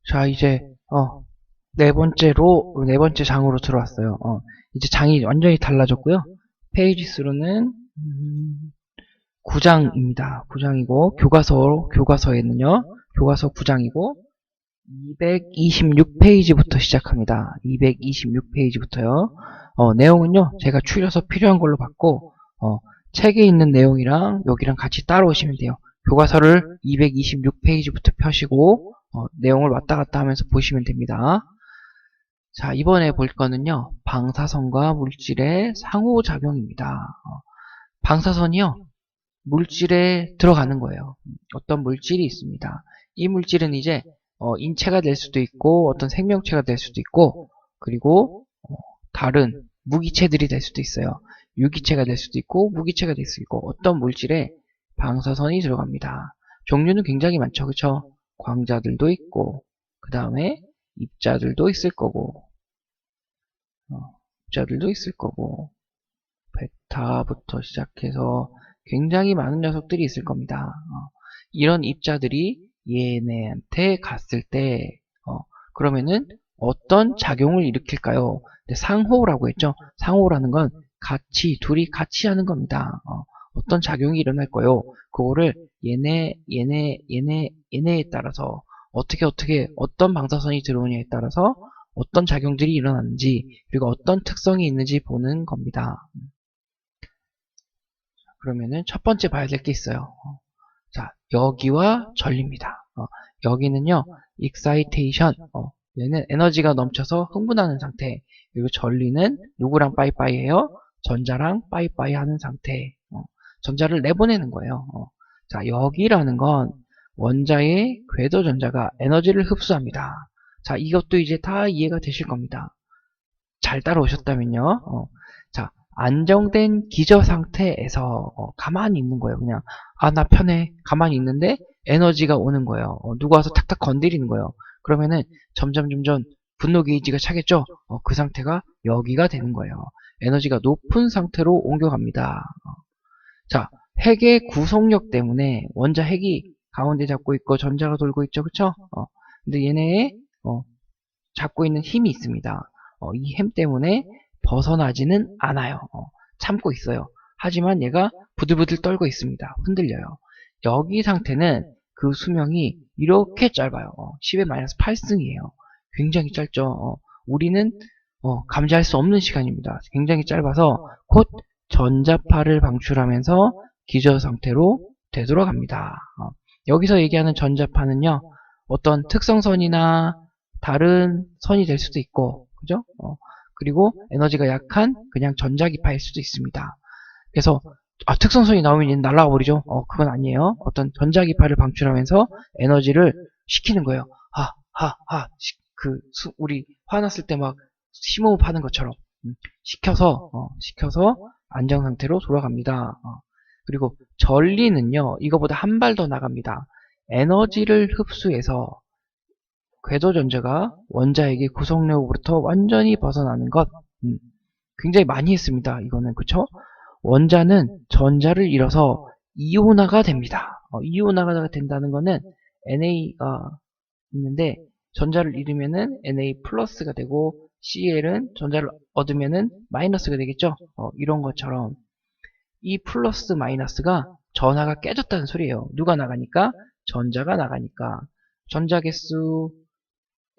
자, 이제, 네 번째 장으로 들어왔어요. 이제 장이 완전히 달라졌고요. 페이지 수로는, 9장입니다. 9장이고, 교과서에는요, 교과서 9장이고, 226페이지부터 시작합니다. 226페이지부터요. 내용은요, 제가 추려서 필요한 걸로 받고, 책에 있는 내용이랑 여기랑 같이 따라오시면 돼요. 교과서를 226페이지부터 펴시고, 내용을 왔다 갔다 하면서 보시면 됩니다. 자, 이번에 볼 거는요, 방사선과 물질의 상호작용입니다. 방사선이요, 물질에 들어가는 거예요. 어떤 물질이 있습니다. 이 물질은 이제 인체가 될 수도 있고 어떤 생명체가 될 수도 있고 그리고 다른 무기체들이 될 수도 있어요. 유기체가 될 수도 있고 무기체가 될 수 있고 어떤 물질에 방사선이 들어갑니다. 종류는 굉장히 많죠. 그쵸? 광자들도 있고 그 다음에 입자들도 있을 거고 입자들도 있을 거고 베타부터 시작해서 굉장히 많은 녀석들이 있을 겁니다. 이런 입자들이 얘네한테 갔을 때 그러면은 어떤 작용을 일으킬까요? 상호라고 했죠. 상호라는 건 둘이 같이 하는 겁니다. 어떤 작용이 일어날 거요. 그거를 얘네에 따라서 어떤 방사선이 들어오냐에 따라서 어떤 작용들이 일어나는지 그리고 어떤 특성이 있는지 보는 겁니다. 그러면은 첫 번째 봐야 될 게 있어요. 자, 여기와 전리입니다. 여기는요, excitation, 얘는 에너지가 넘쳐서 흥분하는 상태. 그리고 전리는 누구랑 빠이빠이해요? 전자랑 빠이빠이 하는 상태. 전자를 내보내는 거예요. 자, 여기라는 건 원자의 궤도 전자가 에너지를 흡수합니다. 자, 이것도 이제 다 이해가 되실 겁니다. 잘 따라오셨다면요. 자, 안정된 기저 상태에서 가만히 있는 거예요. 그냥 나 편해. 가만히 있는데 에너지가 오는 거예요. 누가 와서 탁탁 건드리는 거예요. 그러면은 점점 분노 게이지가 차겠죠. 그 상태가 여기가 되는 거예요. 에너지가 높은 상태로 옮겨갑니다. 자, 핵의 구속력 때문에 원자 핵이 가운데 잡고 있고 전자가 돌고 있죠. 그쵸? 근데 얘네의 잡고 있는 힘이 있습니다. 이 힘 때문에 벗어나지는 않아요. 참고 있어요. 하지만 얘가 부들부들 떨고 있습니다. 흔들려요. 여기 상태는 그 수명이 이렇게 짧아요. 10의 마이너스 8승이에요. 굉장히 짧죠. 우리는 감지할 수 없는 시간입니다. 굉장히 짧아서 곧 전자파를 방출하면서 기저 상태로 되돌아갑니다. 여기서 얘기하는 전자파는요. 어떤 특성선이나 다른 선이 될 수도 있고, 그죠? 그리고 에너지가 약한 그냥 전자기파일 수도 있습니다. 그래서 특성선이 나오면 얘는 날아가 버리죠. 그건 아니에요. 어떤 전자기파를 방출하면서 에너지를 시키는 거예요. 우리 화났을 때 막 심호흡 하는 것처럼 시켜서 안정 상태로 돌아갑니다. 그리고 전리는요, 이거보다 한 발 더 나갑니다. 에너지를 흡수해서 궤도 전자가 원자에게 구속력으로부터 완전히 벗어나는 것, 굉장히 많이 했습니다. 이거는 그쵸? 원자는 전자를 잃어서 이온화가 됩니다. 이온화가 된다는 거는 NA가 있는데 전자를 잃으면은 Na 플러스가 되고 Cl은 전자를 얻으면은 마이너스가 되겠죠? 이런 것처럼 이 플러스 마이너스가 전하가 깨졌다는 소리예요. 누가 나가니까? 전자가 나가니까. 전자 개수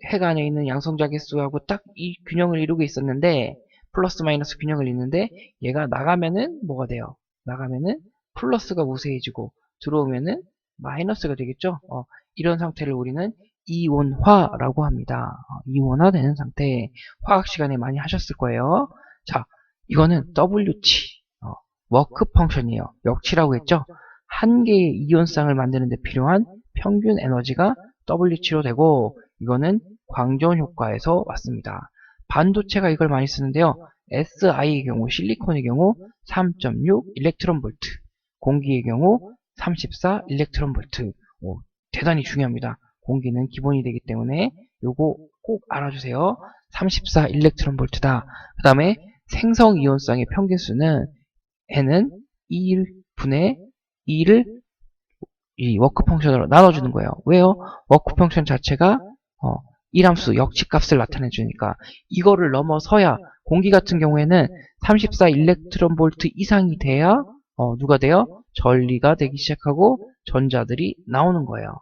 핵 안에 있는 양성자 개수하고 딱 이 균형을 이루고 있었는데 플러스 마이너스 균형을 이루는데 얘가 나가면은 뭐가 돼요? 나가면은 플러스가 우세해지고 들어오면은 마이너스가 되겠죠? 이런 상태를 우리는 이온화라고 합니다. 이온화되는 상태. 화학 시간에 많이 하셨을 거예요. 자, 이거는 WT 워크 펑션이에요. 역치라고 했죠? 한 개의 이온쌍을 만드는 데 필요한 평균 에너지가 WT로 되고 이거는 광전 효과에서 왔습니다. 반도체가 이걸 많이 쓰는데요. SI의 경우, 실리콘의 경우 3.6 일렉트론 볼트, 공기의 경우 34 일렉트론 볼트. 대단히 중요합니다. 공기는 기본이 되기 때문에 요거 꼭 알아주세요. 34 일렉트론 볼트다. 그 다음에 생성 이온쌍의 평균수는 N은 2분의 2를 이 워크 펑션으로 나눠주는 거예요. 왜요? 워크 펑션 자체가 일함수 역치값을 나타내 주니까 이거를 넘어서야 공기 같은 경우에는 34 일렉트론 볼트 이상이 돼야 누가 돼요? 전리가 되기 시작하고 전자들이 나오는 거예요.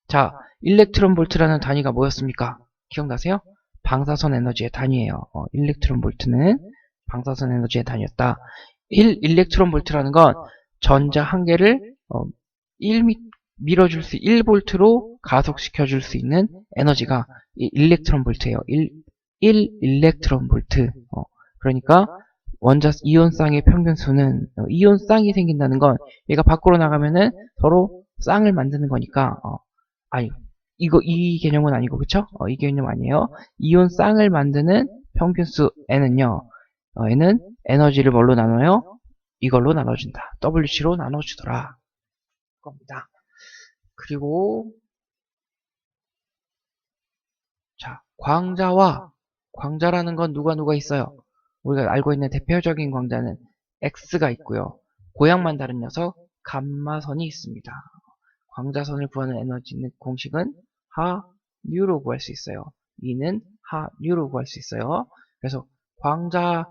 자, 일렉트론 볼트라는 단위가 뭐였습니까? 기억나세요? 방사선 에너지의 단위예요. 일렉트론 볼트는 방사선 에너지의 단위였다. 1 일렉트론 볼트라는 건 전자 한 개를 1볼트로 가속시켜 줄 수 있는 에너지가 이 일렉트론 볼트예요. 1 일렉트론 볼트. 그러니까 원자 이온 쌍의 평균 수는 이온 쌍이 생긴다는 건 얘가 밖으로 나가면은 서로 쌍을 만드는 거니까 아니 이 개념은 아니고 그쵸? 이 개념 아니에요. 이온 쌍을 만드는 평균 수 n은요. n은 에너지를 뭘로 나눠요? 이걸로 나눠준다. WC로 나눠주더라. 겁니다. 그리고 자, 광자라는 건 누가 있어요? 우리가 알고 있는 대표적인 광자는 X가 있고요. 고향만 다른 녀석 감마선이 있습니다. 광자선을 구하는 에너지는 공식은 하뉴로 구할 수 있어요. E는 하뉴로 구할 수 있어요. 그래서 광자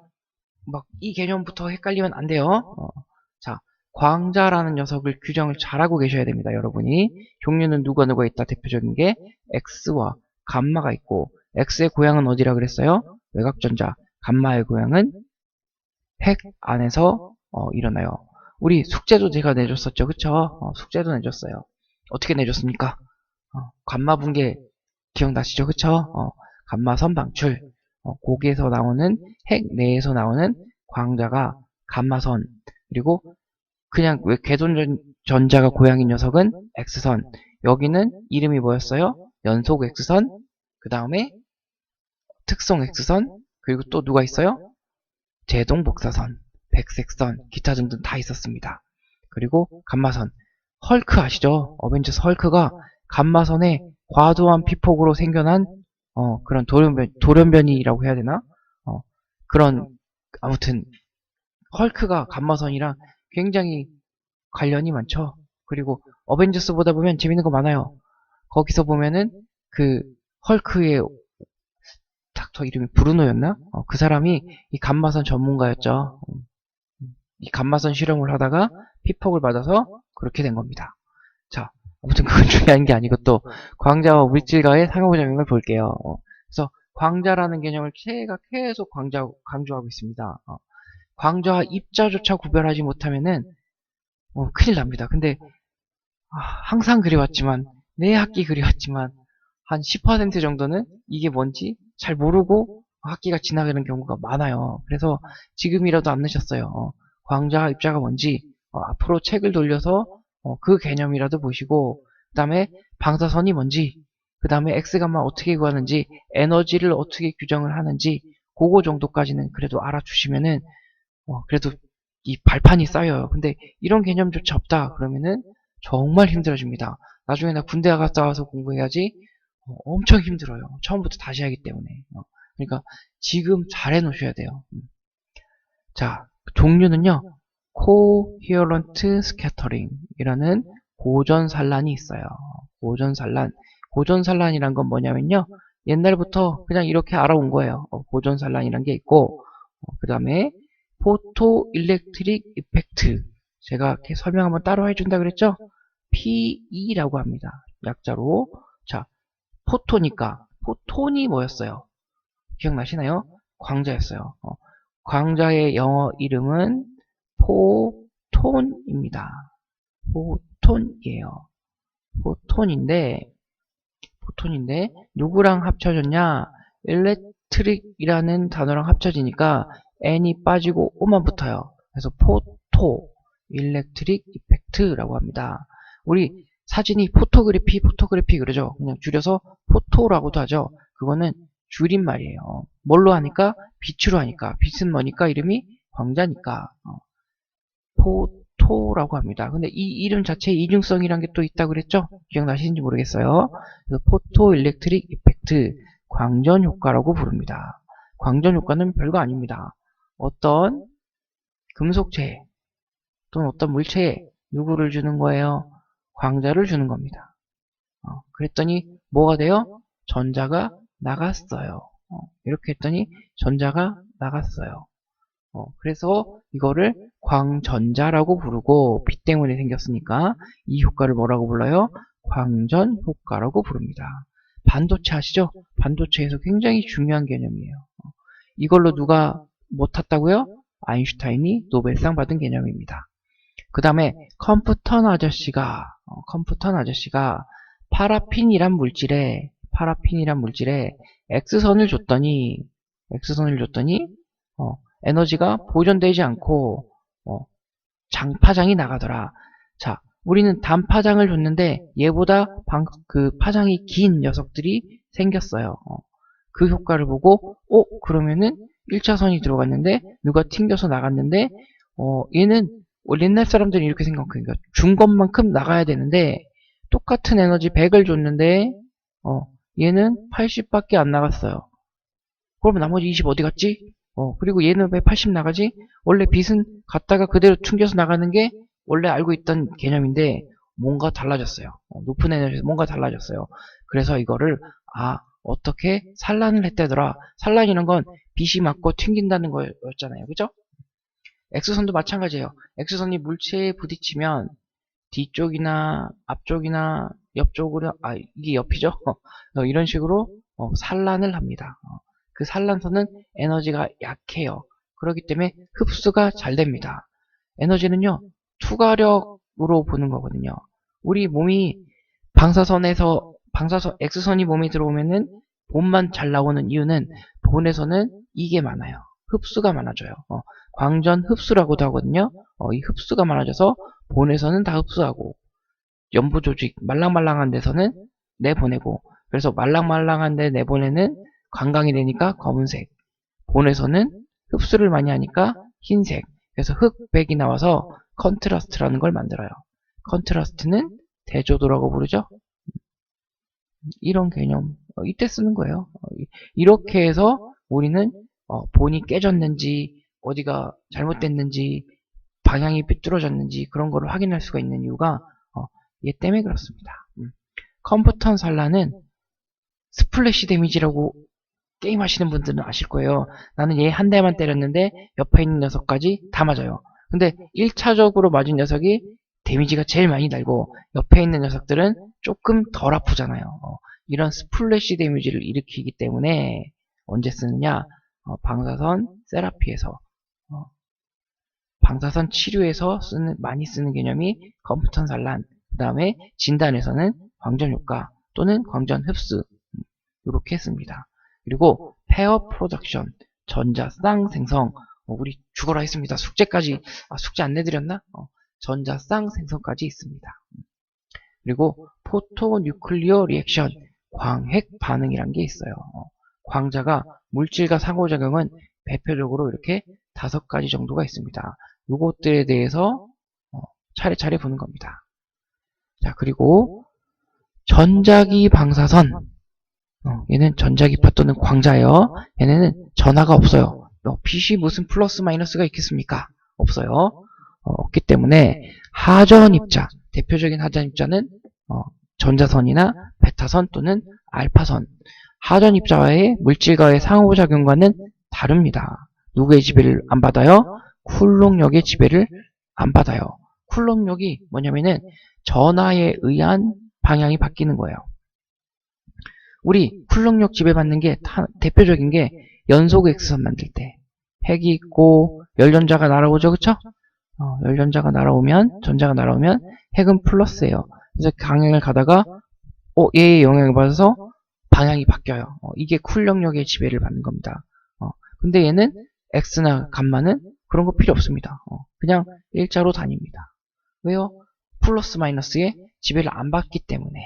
이 개념부터 헷갈리면 안 돼요. 자, 광자라는 녀석을 규정을 잘하고 계셔야 됩니다. 여러분이 종류는 누가 있다. 대표적인 게 X와 감마가 있고 X의 고향은 어디라 그랬어요? 외곽전자. 감마의 고향은 핵 안에서 일어나요. 우리 숙제도 제가 내줬었죠. 그쵸? 숙제도 내줬어요. 어떻게 내줬습니까? 감마 분계 기억나시죠? 그쵸? 감마선 방출. 거기에서 나오는 핵 내에서 나오는 광자가 감마선. 그리고 그냥 왜 궤도전자가 고향인 녀석은 X선. 여기는 이름이 뭐였어요? 연속 X선. 그 다음에 특성 X선. 그리고 또 누가 있어요? 제동 복사선, 백색선, 기타 등등 다 있었습니다. 그리고 감마선. 헐크 아시죠? 어벤져스 헐크가 감마선에 과도한 피폭으로 생겨난 그런 돌연변이라고 해야 되나? 그런 아무튼 헐크가 감마선이랑 굉장히 관련이 많죠. 그리고 어벤져스 보다 보면 재밌는 거 많아요. 거기서 보면은 그 헐크의 닥터 이름이 브루노였나? 그 사람이 이 감마선 전문가였죠. 이 감마선 실험을 하다가 피폭을 받아서 그렇게 된 겁니다. 자, 아무튼 그건 중요한 게 아니고 또 광자와 물질과의 상호작용을 볼게요. 그래서 광자라는 개념을 제가 계속 강조하고 있습니다. 광자와 입자조차 구별하지 못하면은 큰일 납니다. 근데 항상 그래왔지만 내 학기 그래왔지만 한 10% 정도는 이게 뭔지 잘 모르고 학기가 지나가는 경우가 많아요. 그래서 지금이라도 안 늦었어요. 광자와 입자가 뭔지 앞으로 책을 돌려서 그 개념이라도 보시고 그 다음에 방사선이 뭔지 그 다음에 X감마 어떻게 구하는지 에너지를 어떻게 규정을 하는지 그거 정도까지는 그래도 알아주시면은 그래도 이 발판이 쌓여요. 근데 이런 개념조차 없다 그러면은 정말 힘들어집니다. 나중에 나 군대 갔다 와서 공부해야지 엄청 힘들어요. 처음부터 다시 하기 때문에. 그러니까 지금 잘 해놓으셔야 돼요. 자, 종류는요. coherent scattering이라는 고전산란이 있어요. 고전산란. 고전산란이란 건 뭐냐면요. 옛날부터 그냥 이렇게 알아온 거예요. 고전산란이란 게 있고 그 다음에 포토일렉트릭 이펙트. 제가 이렇게 설명 한번 따로 해준다 그랬죠? PE라고 합니다. 약자로. 자, 포토니까 포톤이 뭐였어요? 기억나시나요? 광자였어요. 광자의 영어 이름은 포톤입니다. 포톤이에요. 포톤인데 누구랑 합쳐졌냐? 일렉트릭이라는 단어랑 합쳐지니까 n이 빠지고 o만 붙어요. 그래서 포토, 일렉트릭 이펙트라고 합니다. 우리 사진이 포토그래피 그러죠. 그냥 줄여서 포토라고도 하죠. 그거는 줄임말이에요. 뭘로 하니까? 빛으로 하니까. 빛은 뭐니까? 이름이 광자니까. 포토라고 합니다. 근데 이 이름 자체에 이중성이란 게 또 있다고 그랬죠? 기억나시는지 모르겠어요. 그래서 포토 일렉트릭 이펙트, 광전 효과라고 부릅니다. 광전 효과는 별거 아닙니다. 어떤 금속체 또는 어떤 물체에 누구를 주는 거예요? 광자를 주는 겁니다. 그랬더니 뭐가 돼요? 전자가 나갔어요. 이렇게 했더니 전자가 나갔어요. 그래서 이거를 광전자라고 부르고 빛 때문에 생겼으니까 이 효과를 뭐라고 불러요? 광전 효과라고 부릅니다. 반도체 아시죠? 반도체에서 굉장히 중요한 개념이에요. 이걸로 누가 못 탔다고요? 아인슈타인이 노벨상 받은 개념입니다. 그 다음에 컴프턴 아저씨가 파라핀이란 물질에 X선을 줬더니 에너지가 보존되지 않고 장파장이 나가더라. 자, 우리는 단파장을 줬는데 얘보다 그 파장이 긴 녀석들이 생겼어요. 그 효과를 보고 그러면은 1차선이 들어갔는데 누가 튕겨서 나갔는데 얘는 옛날 사람들이 이렇게 생각해요. 그러니까 준 것만큼 나가야 되는데 똑같은 에너지 100을 줬는데 얘는 80밖에 안 나갔어요. 그러면 나머지 20 어디 갔지? 그리고 얘는 왜 80 나가지? 원래 빛은 갔다가 그대로 튕겨서 나가는 게 원래 알고 있던 개념인데 뭔가 달라졌어요. 높은 에너지에서 뭔가 달라졌어요. 그래서 이거를 어떻게 산란을 했다더라. 산란이란 건 빛이 맞고 튕긴다는 거였잖아요. 그죠? X선도 마찬가지예요. X선이 물체에 부딪히면 뒤쪽이나 앞쪽이나 옆쪽으로 이게 옆이죠. 이런 식으로 산란을 합니다. 그 산란선은 에너지가 약해요. 그렇기 때문에 흡수가 잘 됩니다. 에너지는요 투과력으로 보는 거거든요. 우리 몸이 방사선 X선이 몸에 들어오면은 본만 잘 나오는 이유는 본에서는 이게 많아요. 흡수가 많아져요. 광전 흡수라고도 하거든요. 이 흡수가 많아져서 본에서는 다 흡수하고 연부 조직 말랑말랑한 데서는 내보내고 그래서 말랑말랑한 데 내보내는 관광이 되니까 검은색 본에서는 흡수를 많이 하니까 흰색 그래서 흑백이 나와서 컨트라스트라는 걸 만들어요. 컨트라스트는 대조도라고 부르죠. 이런 개념 이때 쓰는 거예요. 이렇게 해서 우리는 본이 깨졌는지 어디가 잘못됐는지 방향이 삐뚤어졌는지 그런 거를 확인할 수가 있는 이유가 얘 때문에 그렇습니다. 컴프턴 산란은 스플래시 데미지라고 게임 하시는 분들은 아실 거예요. 나는 얘 한 대만 때렸는데 옆에 있는 녀석까지 다 맞아요. 근데 1차적으로 맞은 녀석이 데미지가 제일 많이 달고 옆에 있는 녀석들은 조금 덜 아프잖아요. 이런 스플래시 데미지를 일으키기 때문에 언제 쓰느냐? 방사선 세라피에서 방사선 치료에서 많이 쓰는 개념이 컴프턴 산란, 그 다음에 진단에서는 광전 효과 또는 광전 흡수 이렇게 씁니다. 그리고 페어 프로덕션, 전자 쌍생성 우리 죽어라 했습니다. 숙제까지 숙제 안 내드렸나? 전자 쌍생성까지 있습니다. 그리고 포토 뉴클리어 리액션, 광핵 반응이란 게 있어요. 광자가 물질과 상호작용은 대표적으로 이렇게 5가지 정도가 있습니다. 요것들에 대해서 차례차례 보는 겁니다. 자, 그리고 전자기 방사선 얘는 전자기파 또는 광자예요. 얘네는 전하가 없어요. 빛이 무슨 플러스 마이너스가 있겠습니까? 없어요. 없기 때문에 하전입자, 대표적인 하전입자는 전자선이나 베타선 또는 알파선. 하전입자와의 물질과의 상호작용과는 다릅니다. 누구의 지배를 안 받아요? 쿨롱력의 지배를 안 받아요. 쿨롱력이 뭐냐면은 전하에 의한 방향이 바뀌는 거예요. 우리 쿨롱력 지배받는 게 대표적인 게 연속 X선 만들 때 핵이 있고 열전자가 날아오죠, 그쵸? 열전자가 날아오면 전자가 날아오면 핵은 플러스예요. 그래서 강행을 가다가 얘의 영향을 받아서 방향이 바뀌어요. 이게 쿨력력의 지배를 받는 겁니다. 근데 얘는 X나 감마는 그런 거 필요 없습니다. 그냥 일자로 다닙니다. 왜요? 플러스 마이너스의 지배를 안 받기 때문에.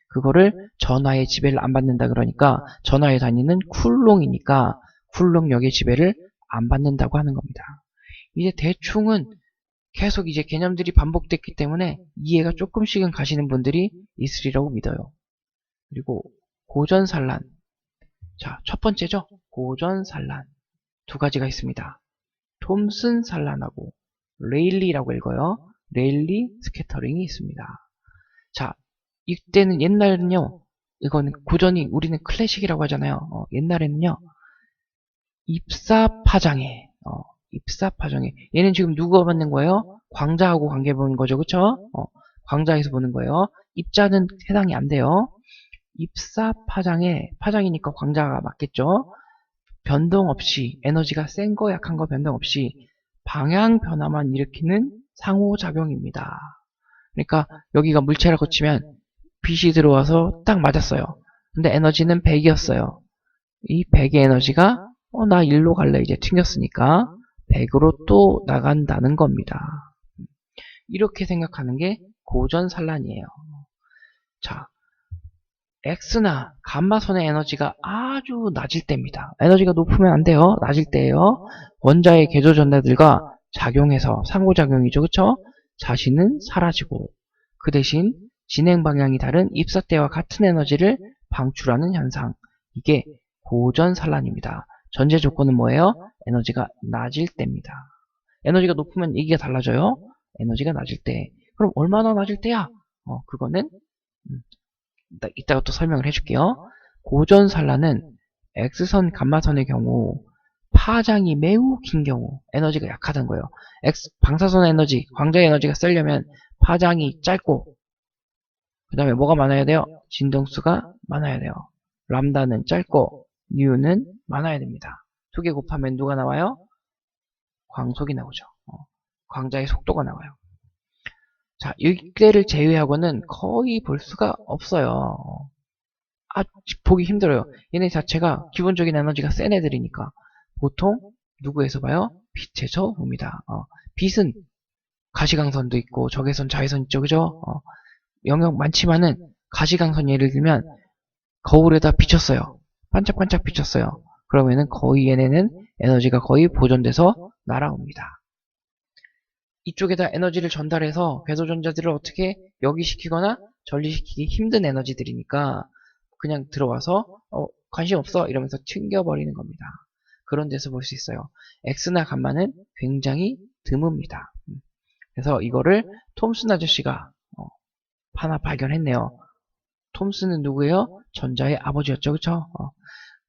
그거를 전하의 지배를 안 받는다 그러니까 전하에 다니는 쿨롱이니까 쿨롱력의 지배를 안 받는다고 하는 겁니다. 이제 대충은 계속 이제 개념들이 반복됐기 때문에 이해가 조금씩은 가시는 분들이 있으리라고 믿어요. 그리고 고전산란. 자, 첫 번째죠. 고전산란. 2가지가 있습니다. 톰슨 산란하고 레일리라고 읽어요. 레일리 스캐터링이 있습니다. 자, 이때는 옛날은요. 이거는 고전이 우리는 클래식이라고 하잖아요. 옛날에는요. 입사파장애. 입사파장애. 얘는 지금 누가 받는 거예요? 광자하고 관계 보는 거죠. 그쵸? 광자에서 보는 거예요. 입자는 해당이 안 돼요. 입사파장애. 파장이니까 광자가 맞겠죠? 변동 없이 에너지가 센 거 약한 거 변동 없이 방향 변화만 일으키는 상호작용입니다. 그러니까 여기가 물체라고 치면 빛이 들어와서 딱 맞았어요. 근데 에너지는 100이었어요. 이 100의 에너지가 나 1로 갈래 이제 튕겼으니까 100으로 또 나간다는 겁니다. 이렇게 생각하는 게 고전산란이에요. 자, X나 감마선의 에너지가 아주 낮을 때입니다. 에너지가 높으면 안 돼요. 낮을 때예요. 원자의 개조 전자들과 작용해서 상호작용이죠. 그쵸? 자신은 사라지고 그 대신 진행 방향이 다른 입사 때와 같은 에너지를 방출하는 현상. 이게 고전산란입니다. 전제 조건은 뭐예요? 에너지가 낮을 때입니다. 에너지가 높으면 얘기가 달라져요. 에너지가 낮을 때. 그럼 얼마나 낮을 때야? 그거는 이따가 또 설명을 해줄게요. 고전산란은 X선, 감마선의 경우 파장이 매우 긴 경우 에너지가 약하다는 거예요. 방사선 에너지, 광자의 에너지가 세려면 파장이 짧고 그 다음에 뭐가 많아야 돼요? 진동수가 많아야 돼요. 람다는 짧고 뉴는 많아야 됩니다. 두 개 곱하면 누가 나와요? 광속이 나오죠. 광자의 속도가 나와요. 자, 이때를 제외하고는 거의 볼 수가 없어요. 보기 힘들어요. 얘네 자체가 기본적인 에너지가 센 애들이니까. 보통 누구에서 봐요? 빛에서 봅니다. 빛은 가시광선도 있고 적외선, 자외선 있죠. 그죠? 영역 많지만은 가시광선 예를 들면 거울에다 비쳤어요. 반짝반짝 비쳤어요. 그러면은 거의 얘네는 에너지가 거의 보존돼서 날아옵니다. 이쪽에다 에너지를 전달해서 궤도전자들을 어떻게 역이시키거나 전리시키기 힘든 에너지들이니까 그냥 들어와서 관심 없어 이러면서 튕겨버리는 겁니다. 그런 데서 볼 수 있어요. X나 감마는 굉장히 드뭅니다. 그래서 이거를 톰슨 아저씨가 하나 발견했네요. 톰슨은 누구예요? 전자의 아버지였죠. 그쵸?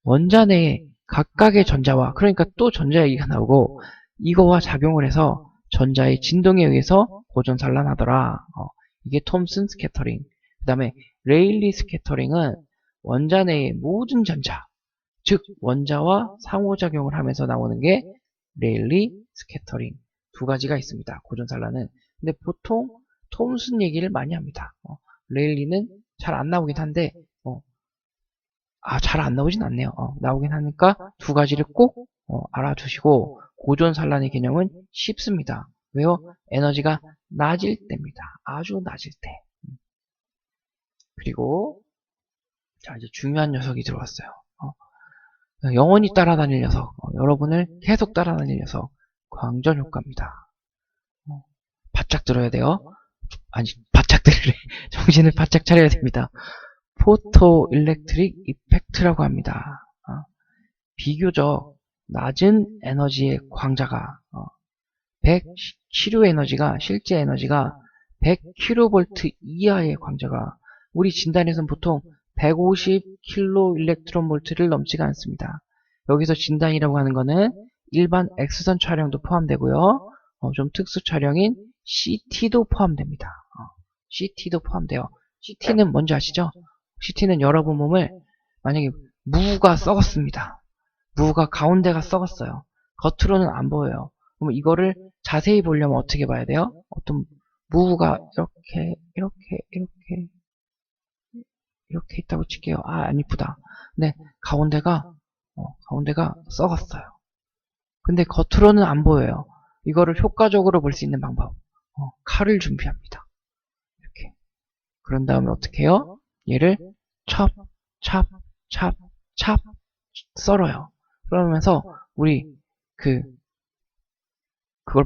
원자 내에 각각의 전자와 그러니까 또 전자 얘기가 나오고 이거와 작용을 해서 전자의 진동에 의해서 고전산란하더라. 이게 톰슨 스캐터링. 그 다음에 레일리 스캐터링은 원자 내의 모든 전자, 즉 원자와 상호작용을 하면서 나오는 게 레일리 스캐터링. 두 가지가 있습니다. 고전산란은. 근데 보통 톰슨 얘기를 많이 합니다. 레일리는 잘 안 나오긴 한데 잘 안 나오진 않네요. 나오긴 하니까 두 가지를 꼭 알아두시고 고전산란의 개념은 쉽습니다. 왜요? 에너지가 낮을 때입니다. 아주 낮을 때. 그리고 자 이제 중요한 녀석이 들어왔어요. 영원히 따라다닐 녀석. 여러분을 계속 따라다닐 녀석. 광전 효과입니다. 바짝 들어야 돼요. 아니 바짝 들으래. 정신을 바짝 차려야 됩니다. 포토 일렉트릭 이펙트라고 합니다. 비교적 낮은 에너지의 광자가 100 치료 에너지가 실제 에너지가 100kV 이하의 광자가 우리 진단에서는 보통 150kilo 일렉트론 볼트를 넘지가 않습니다. 여기서 진단이라고 하는 거는 일반 X선 촬영도 포함되고요. 좀 특수 촬영인 CT도 포함됩니다. CT도 포함돼요. CT는 뭔지 아시죠? CT는 여러분 몸을 만약에 무가 썩었습니다. 무가 가운데가 썩었어요. 겉으로는 안 보여요. 그럼 이거를 자세히 보려면 어떻게 봐야 돼요? 어떤 무가 이렇게 있다고 칠게요. 안 이쁘다. 근데 가운데가 썩었어요. 근데 겉으로는 안 보여요. 이거를 효과적으로 볼 수 있는 방법. 칼을 준비합니다. 이렇게. 그런 다음에 어떻게 해요? 얘를 찹 썰어요. 그러면서 우리 그걸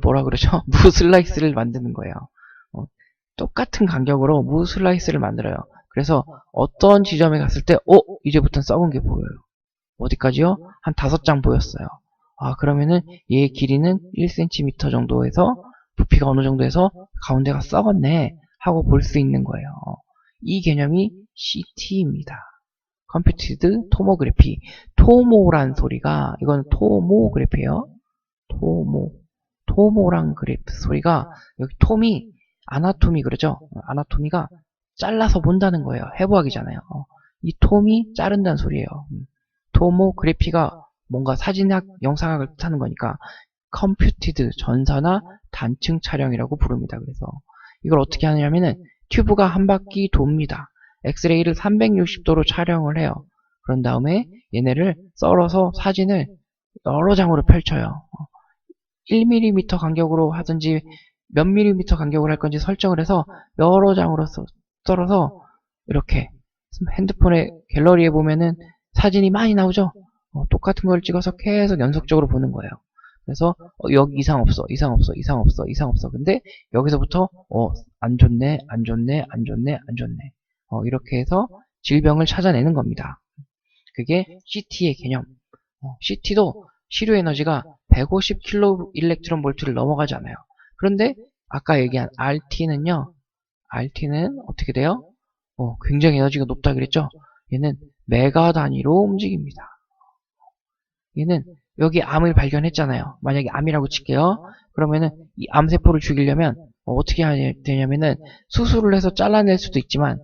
뭐라 그러죠? 무 슬라이스를 만드는 거예요. 똑같은 간격으로 무 슬라이스를 만들어요. 그래서 어떤 지점에 갔을 때 이제부터는 썩은 게 보여요. 어디까지요? 한 5장 보였어요. 그러면은 얘의 길이는 1cm 정도에서 부피가 어느 정도에서 가운데가 썩었네 하고 볼 수 있는 거예요. 이 개념이 CT입니다. 컴퓨티드 토모그래피. 토모란 소리가, 이건 토모그래피예요. 토모란 그래프 소리가, 여기 톰이 아나토미 그러죠. 아나토미가 잘라서 본다는 거예요. 해부학이잖아요. 이 톰이 자른다는 소리예요. 토모그래피가 뭔가 사진학, 영상학을 뜻하는 거니까 컴퓨티드 전사나 단층 촬영이라고 부릅니다. 그래서 이걸 어떻게 하냐면은 튜브가 한 바퀴 돕니다. 엑스레이를 360도로 촬영을 해요. 그런 다음에 얘네를 썰어서 사진을 여러 장으로 펼쳐요. 1mm 간격으로 하든지 몇 밀리미터 간격으로 할 건지 설정을 해서 여러 장으로 썰어서 이렇게 핸드폰의 갤러리에 보면은 사진이 많이 나오죠. 똑같은 걸 찍어서 계속 연속적으로 보는 거예요. 그래서 여기 이상 없어, 이상 없어, 이상 없어, 이상 없어. 근데 여기서부터 안 좋네, 안 좋네, 안 좋네, 안 좋네. 이렇게 해서 질병을 찾아내는 겁니다. 그게 CT의 개념. CT도 시료 에너지가 150kilo 일렉트론 볼트를 넘어가지 않아요. 그런데 아까 얘기한 RT는요. RT는 어떻게 돼요? 굉장히 에너지가 높다 그랬죠? 얘는 메가 단위로 움직입니다. 얘는 여기 암을 발견했잖아요. 만약에 암이라고 칠게요. 그러면은 이 암세포를 죽이려면 어떻게 해야 되냐면은 수술을 해서 잘라낼 수도 있지만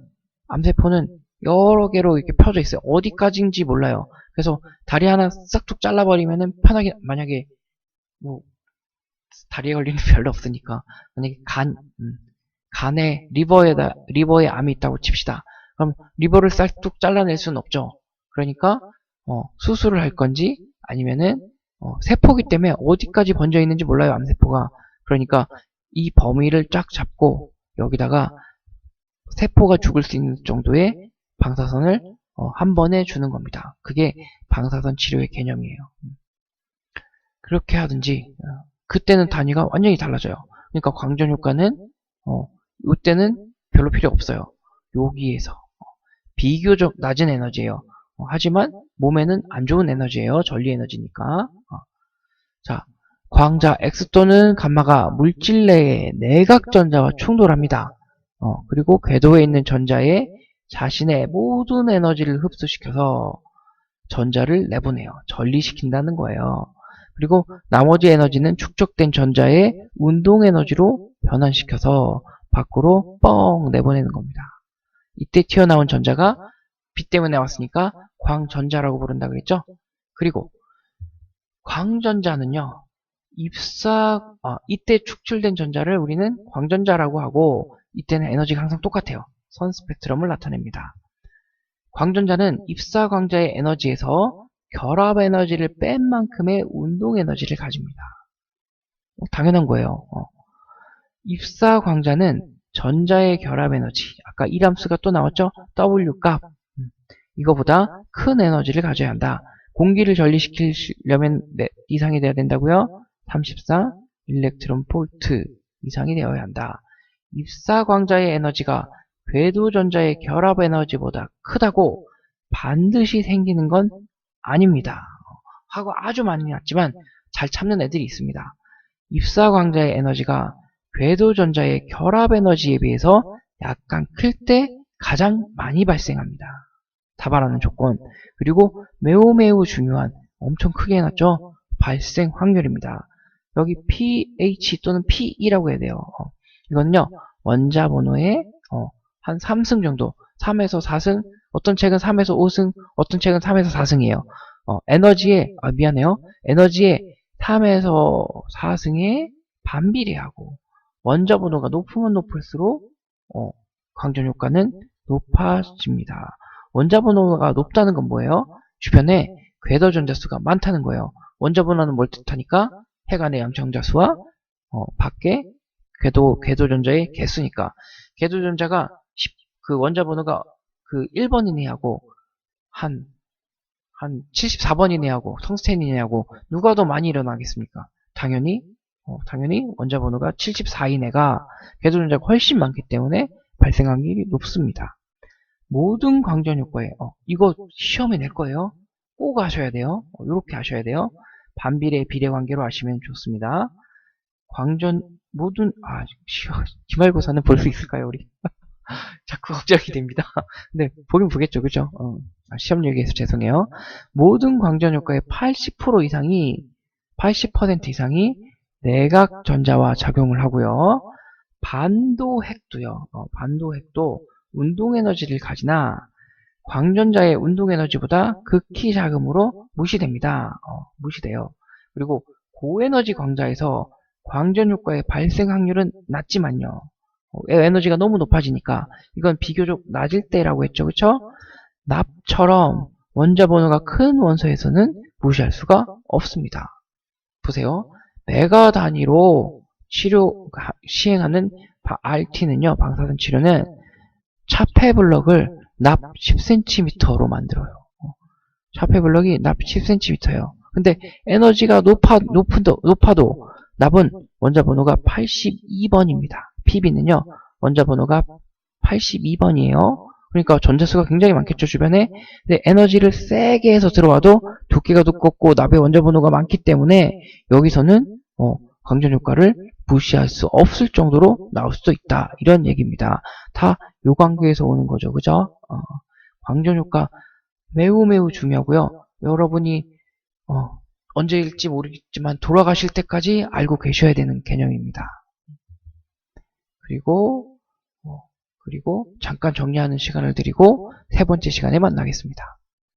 암세포는 여러 개로 이렇게 펴져 있어요. 어디까지인지 몰라요. 그래서 다리 하나 싹둑 잘라버리면은 편하게, 만약에 뭐 다리에 걸리는 별로 없으니까 만약에 간에 리버에 암이 있다고 칩시다. 그럼 리버를 싹둑 잘라낼 수는 없죠. 그러니까 수술을 할 건지 아니면은 세포기 때문에 어디까지 번져 있는지 몰라요. 암세포가. 그러니까 이 범위를 쫙 잡고 여기다가 세포가 죽을 수 있는 정도의 방사선을 한 번에 주는 겁니다. 그게 방사선 치료의 개념이에요. 그렇게 하든지 그때는 단위가 완전히 달라져요. 그러니까 광전 효과는 이때는 별로 필요 없어요. 여기에서 비교적 낮은 에너지예요. 하지만 몸에는 안 좋은 에너지예요. 전리 에너지니까. 자, 광자 X 또는 감마가 물질 내의 내각 전자와 충돌합니다. 그리고 궤도에 있는 전자에 자신의 모든 에너지를 흡수시켜서 전자를 내보내요. 전리시킨다는 거예요. 그리고 나머지 에너지는 축적된 전자의 운동 에너지로 변환시켜서 밖으로 뻥 내보내는 겁니다. 이때 튀어나온 전자가 빛 때문에 왔으니까 광전자라고 부른다 그랬죠? 그리고 광전자는요. 이때 축출된 전자를 우리는 광전자라고 하고 이때는 에너지가 항상 똑같아요. 선 스펙트럼을 나타냅니다. 광전자는 입사 광자의 에너지에서 결합 에너지를 뺀 만큼의 운동 에너지를 가집니다. 당연한 거예요. 입사 광자는 전자의 결합 에너지, 아까 이 함수가 또 나왔죠? W 값. 이거보다 큰 에너지를 가져야 한다. 공기를 전리시키려면 몇 이상이 돼야 된다고요? 34 일렉트론 볼트 이상이 되어야 한다. 입사 광자의 에너지가 궤도 전자의 결합 에너지보다 크다고 반드시 생기는 건 아닙니다. 하고 아주 많이 났지만 잘 참는 애들이 있습니다. 입사 광자의 에너지가 궤도 전자의 결합 에너지에 비해서 약간 클 때 가장 많이 발생합니다. 다발하는 조건. 그리고 매우 중요한, 엄청 크게 해놨죠? 발생 확률입니다. 여기 pH 또는 P이라고 해야 돼요. 이거는요, 원자 번호의 한 3승 정도, 3에서 4승, 어떤 책은 3에서 5승, 어떤 책은 3에서 4승이에요. 에너지의 3에서 4승에 반비례하고, 원자 번호가 높으면 높을수록 광전 효과는 높아집니다. 원자 번호가 높다는 건 뭐예요? 주변에 궤도 전자수가 많다는 거예요. 원자 번호는 뭘 뜻하니까? 핵 안의 양정자수와 밖에 궤도 전자의 개수니까. 궤도 전자가 그 원자 번호가 그 1번이네하고 한 74번이네하고 텅스텐이네하고 누가 더 많이 일어나겠습니까? 당연히 원자 번호가 74이네가 궤도 전자가 훨씬 많기 때문에 발생할 일이 높습니다. 모든 광전 효과에 이거 시험에 낼 거예요. 꼭 아셔야 돼요. 이렇게 아셔야 돼요. 반비례 비례 관계로 아시면 좋습니다. 광전 모든 기말고사는 볼 수 있을까요, 우리? 자꾸 걱정이 됩니다. 네, 보긴 보겠죠, 그죠? 시험 얘기해서 죄송해요. 모든 광전 효과의 80% 이상이 내각전자와 작용을 하고요. 반도핵도 운동 에너지를 가지나 광전자의 운동 에너지보다 극히 작음으로 무시됩니다. 무시돼요. 그리고 고에너지 광자에서 광전 효과의 발생 확률은 낮지만요. 에너지가 너무 높아지니까 이건 비교적 낮을 때라고 했죠. 그쵸? 납처럼 원자 번호가 큰 원소에서는 무시할 수가 없습니다. 보세요. 메가 단위로 시행하는 RT는요, 방사선 치료는 차폐블럭을 납 10cm로 만들어요. 차폐블럭이 납 10cm예요. 근데 에너지가 높아도 납은 원자 번호가 82번입니다. PB는요, 원자 번호가 82번이에요. 그러니까 전자수가 굉장히 많겠죠, 주변에. 근데 에너지를 세게 해서 들어와도 두께가 두껍고 납의 원자 번호가 많기 때문에 여기서는 광전 효과를 무시할 수 없을 정도로 나올 수도 있다. 이런 얘기입니다. 다 요관계에서 오는 거죠. 그죠? 광전 효과 매우 매우 중요하고요. 여러분이 언제일지 모르겠지만 돌아가실 때까지 알고 계셔야 되는 개념입니다. 그리고 잠깐 정리하는 시간을 드리고 세 번째 시간에 만나겠습니다.